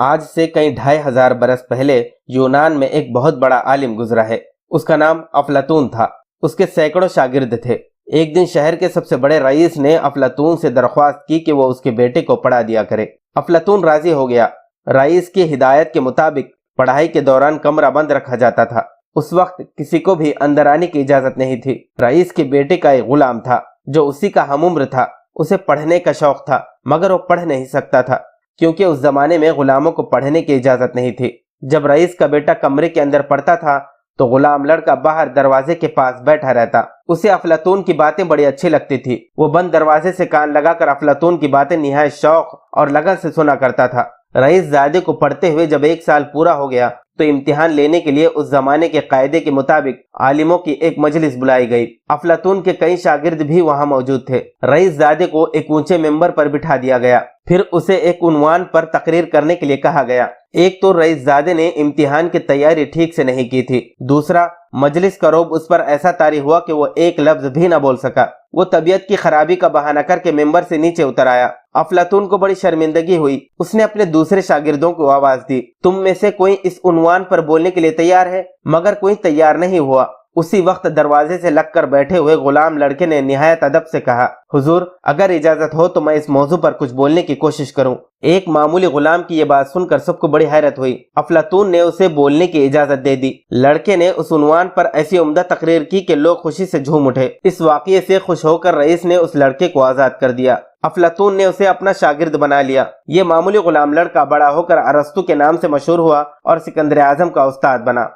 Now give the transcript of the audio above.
آج سے کئی 2500 برس پہلے یونان میں ایک بہت بڑا عالم گزرا ہے۔ اس کا نام افلاطون تھا۔ اس کے سینکڑوں شاگرد تھے۔ ایک دن شہر کے سب سے بڑے رئیس نے افلاطون سے درخواست کی کہ وہ اس کے بیٹے کو پڑھا دیا کرے۔ افلاطون راضی ہو گیا۔ رئیس کی ہدایت کے مطابق پڑھائی کے دوران کمرہ بند رکھا جاتا تھا۔ اس وقت کسی کو بھی اندر آنے کی اجازت نہیں تھی۔ رئیس کے بیٹے کا ایک غلام تھا جو اسی کا ہم عمر تھا۔ اسے پڑھنے کا شوق تھا مگر وہ پڑھ نہیں سکتا تھا کیونکہ اس زمانے میں غلاموں کو پڑھنے کی اجازت نہیں تھی۔ جب رئیس کا بیٹا کمرے کے اندر پڑھتا تھا تو غلام لڑکا باہر دروازے کے پاس بیٹھا رہتا۔ اسے افلاطون کی باتیں بڑی اچھی لگتی تھی۔ وہ بند دروازے سے کان لگا کر افلاطون کی باتیں نہایت شوق اور لگن سے سنا کرتا تھا۔ رئیس زادے کو پڑھتے ہوئے جب 1 سال پورا ہو گیا تو امتحان لینے کے لیے اس زمانے کے قاعدے کے مطابق عالموں کی ایک مجلس بلائی گئی۔ افلاطون کے کئی شاگرد بھی وہاں موجود تھے۔ رئیس زادے کو ایک اونچے ممبر پر بٹھا دیا گیا۔ پھر اسے ایک عنوان پر تقریر کرنے کے لیے کہا گیا۔ ایک تو رئیس زادے نے امتحان کی تیاری ٹھیک سے نہیں کی تھی، دوسرا مجلس کا رعب اس پر ایسا طاری ہوا کہ وہ ایک لفظ بھی نہ بول سکا۔ وہ طبیعت کی خرابی کا بہانہ کر کے ممبر سے نیچے اتر آیا۔ افلاطون کو بڑی شرمندگی ہوئی۔ اس نے اپنے دوسرے شاگردوں کو آواز دی، تم میں سے کوئی اس عنوان پر بولنے کے لیے تیار ہے؟ مگر کوئی تیار نہیں ہوا۔ اسی وقت دروازے سے لگ کر بیٹھے ہوئے غلام لڑکے نے نہایت ادب سے کہا، حضور اگر اجازت ہو تو میں اس موضوع پر کچھ بولنے کی کوشش کروں۔ ایک معمولی غلام کی یہ بات سن کر سب کو بڑی حیرت ہوئی۔ افلاطون نے اسے بولنے کی اجازت دے دی۔ لڑکے نے اس عنوان پر ایسی عمدہ تقریر کی کہ لوگ خوشی سے جھوم اٹھے۔ اس واقعے سے خوش ہو کر رئیس نے اس لڑکے کو آزاد کر دیا۔ افلاطون نے اسے اپنا شاگرد بنا لیا۔ یہ معمولی غلام لڑکا بڑا ہو کر ارسطو کے نام سے مشہور ہوا اور سکندر اعظم کا استاد بنا۔